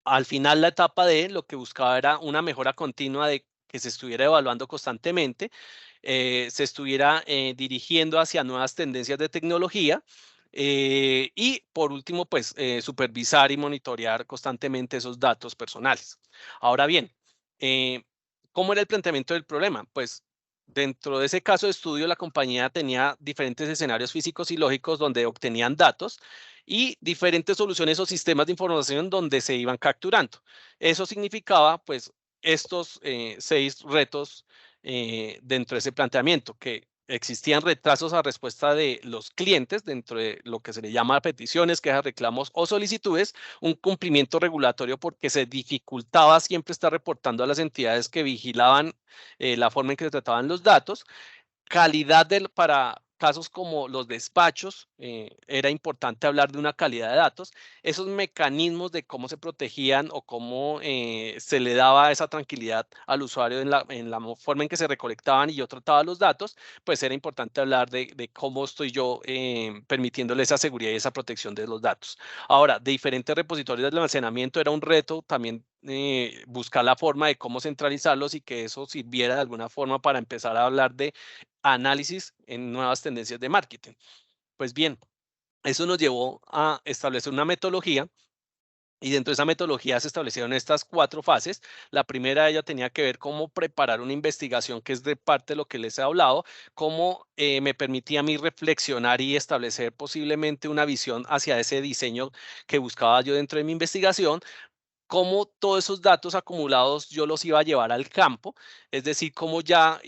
Al final, la etapa D lo que buscaba era una mejora continua de que se estuviera evaluando constantemente, se estuviera dirigiendo hacia nuevas tendencias de tecnología, y por último, pues supervisar y monitorear constantemente esos datos personales. Ahora bien, ¿cómo era el planteamiento del problema? Pues dentro de ese caso de estudio, la compañía tenía diferentes escenarios físicos y lógicos donde obtenían datos y diferentes soluciones o sistemas de información donde se iban capturando. Eso significaba, pues, estos 6 retos dentro de ese planteamiento, que existían retrasos a respuesta de los clientes dentro de lo que se le llama peticiones, quejas, reclamos o solicitudes, un cumplimiento regulatorio porque se dificultaba siempre estar reportando a las entidades que vigilaban la forma en que se trataban los datos, calidad para casos como los despachos, era importante hablar de una calidad de datos, esos mecanismos de cómo se protegían o cómo se le daba esa tranquilidad al usuario en la forma en que se recolectaban y yo trataba los datos, pues era importante hablar de cómo estoy yo permitiéndole esa seguridad y esa protección de los datos. Ahora, de diferentes repositorios de almacenamiento era un reto también buscar la forma de cómo centralizarlos y que eso sirviera de alguna forma para empezar a hablar de análisis en nuevas tendencias de marketing. Pues bien, eso nos llevó a establecer una metodología y dentro de esa metodología se establecieron estas 4 fases. La primera de ellas tenía que ver cómo preparar una investigación, que es de parte de lo que les he hablado, cómo me permitía a mí reflexionar y establecer posiblemente una visión hacia ese diseño que buscaba yo dentro de mi investigación, cómo todos esos datos acumulados yo los iba a llevar al campo, es decir, cómo ya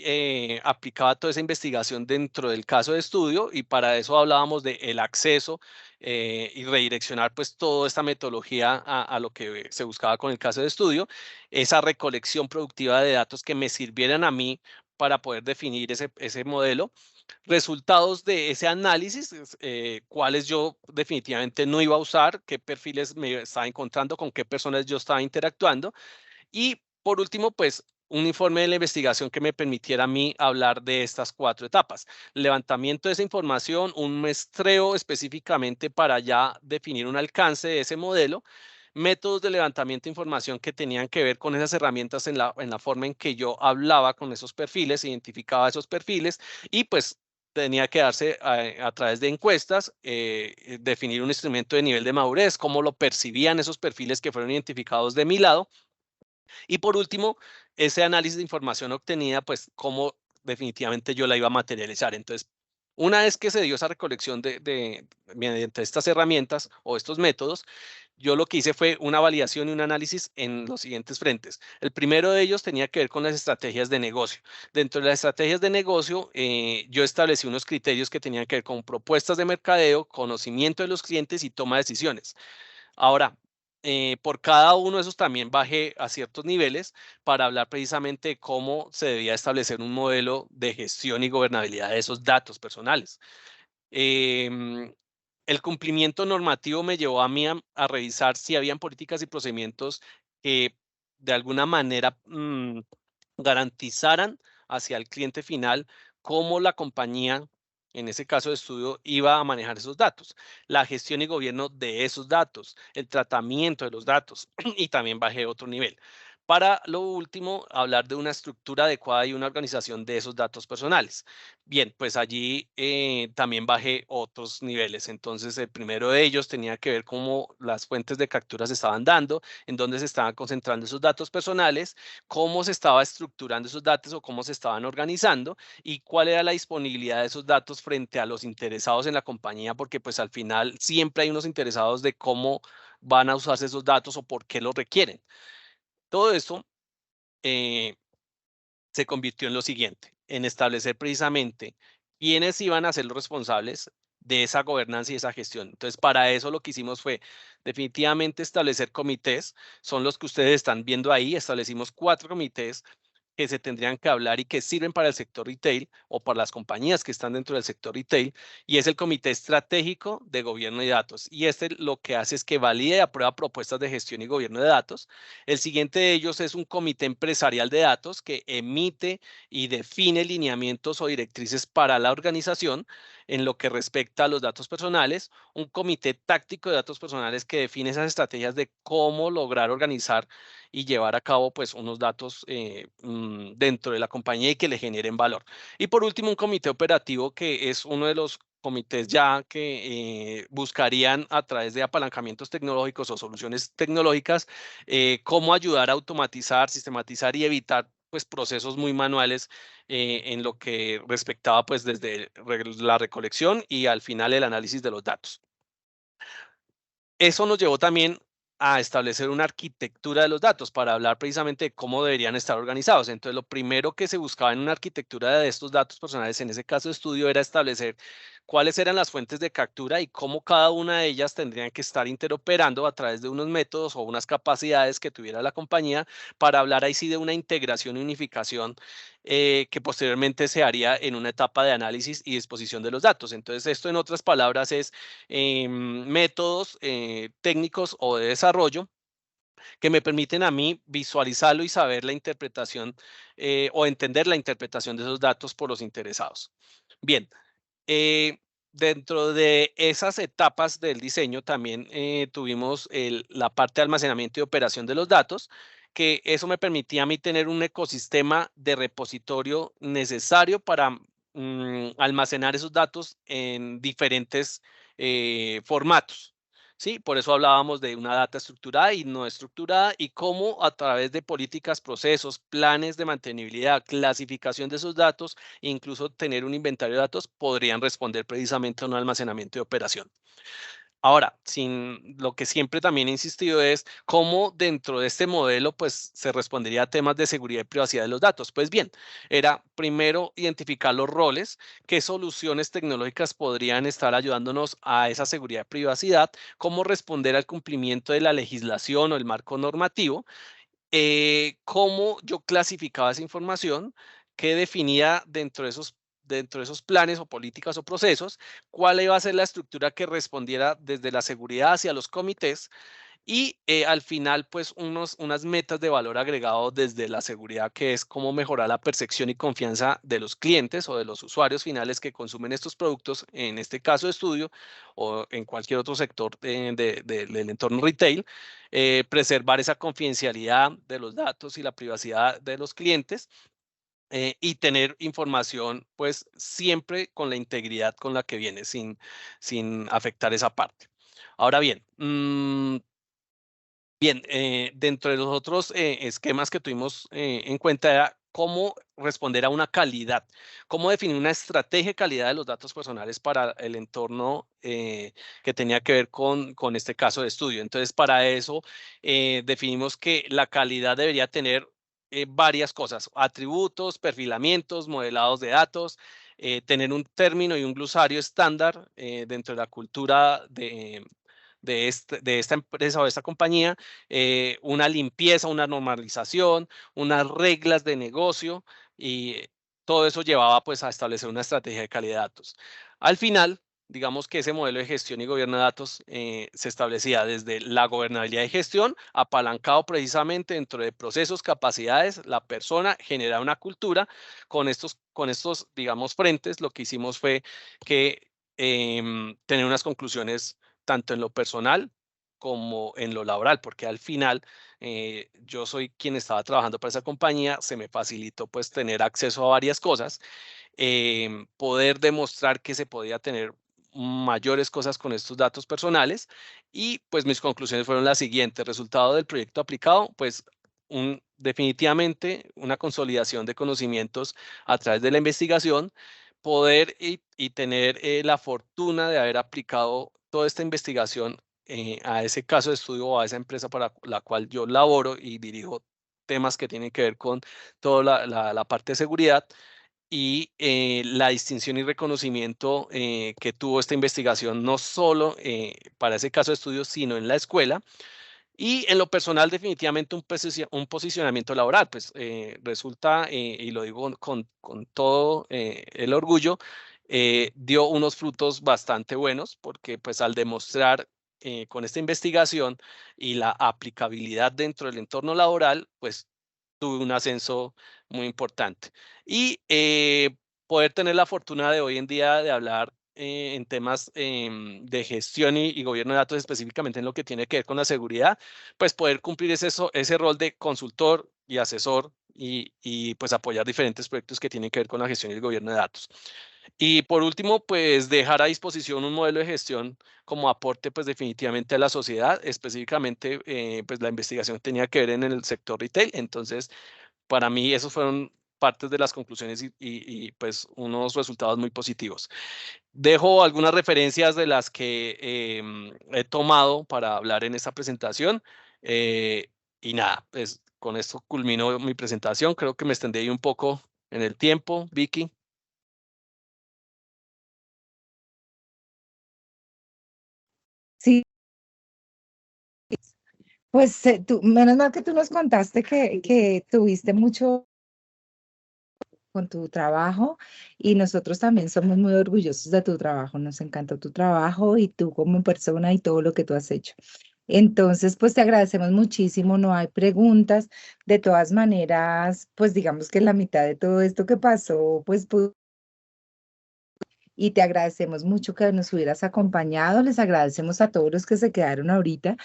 aplicaba toda esa investigación dentro del caso de estudio y para eso hablábamos de el acceso y redireccionar pues toda esta metodología a lo que se buscaba con el caso de estudio, esa recolección productiva de datos que me sirvieran a mí para poder definir ese modelo, resultados de ese análisis, cuáles yo definitivamente no iba a usar, qué perfiles me estaba encontrando, con qué personas yo estaba interactuando. Y por último, pues un informe de la investigación que me permitiera a mí hablar de estas 4 etapas. Levantamiento de esa información, un muestreo específicamente para ya definir un alcance de ese modelo, métodos de levantamiento de información que tenían que ver con esas herramientas en la forma en que yo hablaba con esos perfiles, identificaba esos perfiles y pues tenía que darse a través de encuestas, definir un instrumento de nivel de madurez, cómo lo percibían esos perfiles que fueron identificados de mi lado. Y por último, ese análisis de información obtenida, pues cómo definitivamente yo la iba a materializar. Entonces, una vez que se dio esa recolección mediante estas herramientas o estos métodos, yo lo que hice fue una validación y un análisis en los siguientes frentes. El primero de ellos tenía que ver con las estrategias de negocio. Dentro de las estrategias de negocio, yo establecí unos criterios que tenían que ver con propuestas de mercadeo, conocimiento de los clientes y toma de decisiones. Ahora, por cada uno de esos también bajé a ciertos niveles para hablar precisamente de cómo se debía establecer un modelo de gestión y gobernabilidad de esos datos personales. Em, el cumplimiento normativo me llevó a mí a revisar si habían políticas y procedimientos que de alguna manera garantizaran hacia el cliente final cómo la compañía, en ese caso de estudio, iba a manejar esos datos, la gestión y gobierno de esos datos, el tratamiento de los datos y también bajé otro nivel. Para lo último, hablar de una estructura adecuada y una organización de esos datos personales. Bien, pues allí también bajé otros niveles. Entonces, el primero de ellos tenía que ver cómo las fuentes de captura se estaban dando, en dónde se estaban concentrando esos datos personales, cómo se estaba estructurando esos datos o cómo se estaban organizando y cuál era la disponibilidad de esos datos frente a los interesados en la compañía, porque pues al final siempre hay unos interesados de cómo van a usarse esos datos o por qué los requieren. Todo esto se convirtió en lo siguiente, en establecer precisamente quiénes iban a ser los responsables de esa gobernanza y esa gestión. Entonces, para eso lo que hicimos fue definitivamente establecer comités, son los que ustedes están viendo ahí, establecimos 4 comités que se tendrían que hablar y que sirven para el sector retail o para las compañías que están dentro del sector retail, y es el Comité Estratégico de Gobierno de Datos. Y este lo que hace es que valide y aprueba propuestas de gestión y gobierno de datos. El siguiente de ellos es un Comité Empresarial de Datos que emite y define lineamientos o directrices para la organización en lo que respecta a los datos personales. Un Comité Táctico de Datos Personales que define esas estrategias de cómo lograr organizar y llevar a cabo pues unos datos dentro de la compañía y que le generen valor. Y por último, un comité operativo que es uno de los comités ya que buscarían a través de apalancamientos tecnológicos o soluciones tecnológicas cómo ayudar a automatizar, sistematizar y evitar pues procesos muy manuales en lo que respectaba pues desde la recolección y al final el análisis de los datos. Eso nos llevó también a establecer una arquitectura de los datos para hablar precisamente de cómo deberían estar organizados. Entonces, lo primero que se buscaba en una arquitectura de estos datos personales, en ese caso de estudio, era establecer cuáles eran las fuentes de captura y cómo cada una de ellas tendrían que estar interoperando a través de unos métodos o unas capacidades que tuviera la compañía para hablar ahí sí de una integración y unificación que posteriormente se haría en una etapa de análisis y disposición de los datos. Entonces, esto en otras palabras es métodos técnicos o de desarrollo que me permiten a mí visualizarlo y saber la interpretación o entender la interpretación de esos datos por los interesados. Bien, dentro de esas etapas del diseño también tuvimos la parte de almacenamiento y operación de los datos, que eso me permitía a mí tener un ecosistema de repositorio necesario para almacenar esos datos en diferentes formatos. Sí, por eso hablábamos de una data estructurada y no estructurada y cómo a través de políticas, procesos, planes de mantenibilidad, clasificación de esos datos, e incluso tener un inventario de datos, podrían responder precisamente a un almacenamiento de operación. Ahora, lo que siempre también he insistido es cómo dentro de este modelo pues se respondería a temas de seguridad y privacidad de los datos. Pues bien, era primero identificar los roles, qué soluciones tecnológicas podrían estar ayudándonos a esa seguridad y privacidad, cómo responder al cumplimiento de la legislación o el marco normativo, cómo yo clasificaba esa información, qué definía dentro de esos planes o políticas o procesos, cuál iba a ser la estructura que respondiera desde la seguridad hacia los comités y al final, pues unas metas de valor agregado desde la seguridad, que es cómo mejorar la percepción y confianza de los clientes o de los usuarios finales que consumen estos productos, en este caso de estudio o en cualquier otro sector del entorno retail, preservar esa confidencialidad de los datos y la privacidad de los clientes. Y tener información, pues siempre con la integridad con la que viene, sin afectar esa parte. Ahora bien, dentro de los otros esquemas que tuvimos en cuenta era cómo responder a una calidad, cómo definir una estrategia de calidad de los datos personales para el entorno que tenía que ver con este caso de estudio. Entonces, para eso definimos que la calidad debería tener varias cosas: atributos, perfilamientos, modelados de datos, tener un término y un glosario estándar dentro de la cultura de esta empresa o de esta compañía, una limpieza, una normalización, unas reglas de negocio, y todo eso llevaba pues a establecer una estrategia de calidad de datos. Al final, digamos que ese modelo de gestión y gobierno de datos se establecía desde la gobernabilidad y gestión, apalancado precisamente dentro de procesos, capacidades, la persona, generar una cultura. Con estos, digamos, frentes, lo que hicimos fue que tener unas conclusiones tanto en lo personal como en lo laboral, porque al final yo soy quien estaba trabajando para esa compañía, se me facilitó pues tener acceso a varias cosas, poder demostrar que se podía tener mayores cosas con estos datos personales, y pues mis conclusiones fueron las siguientes: resultado del proyecto aplicado, pues definitivamente una consolidación de conocimientos a través de la investigación, poder y tener la fortuna de haber aplicado toda esta investigación a ese caso de estudio o a esa empresa para la cual yo laboro y dirijo temas que tienen que ver con toda la parte de seguridad, y la distinción y reconocimiento que tuvo esta investigación, no solo para ese caso de estudio, sino en la escuela. Y en lo personal, definitivamente un posicionamiento laboral, pues resulta, y lo digo con todo el orgullo, dio unos frutos bastante buenos, porque pues al demostrar con esta investigación y la aplicabilidad dentro del entorno laboral, pues tuve un ascenso muy importante. Y poder tener la fortuna de hoy en día de hablar en temas de gestión y gobierno de datos, específicamente en lo que tiene que ver con la seguridad, pues poder cumplir ese rol de consultor y asesor y pues apoyar diferentes proyectos que tienen que ver con la gestión y el gobierno de datos. Y por último, pues dejar a disposición un modelo de gestión como aporte, pues definitivamente a la sociedad, específicamente, pues la investigación tenía que ver en el sector retail. Entonces, para mí esos fueron partes de las conclusiones pues unos resultados muy positivos. Dejo algunas referencias de las que he tomado para hablar en esta presentación. Y nada, pues con esto culmino mi presentación. Creo que me extendí ahí un poco en el tiempo, Vicky. Sí, pues menos mal que tú nos contaste que tuviste mucho con tu trabajo y nosotros también somos muy orgullosos de tu trabajo, nos encantó tu trabajo y tú como persona y todo lo que tú has hecho. Entonces, pues te agradecemos muchísimo, no hay preguntas. De todas maneras, pues digamos que la mitad de todo esto que pasó, pues y te agradecemos mucho que nos hubieras acompañado. Les agradecemos a todos los que se quedaron ahorita.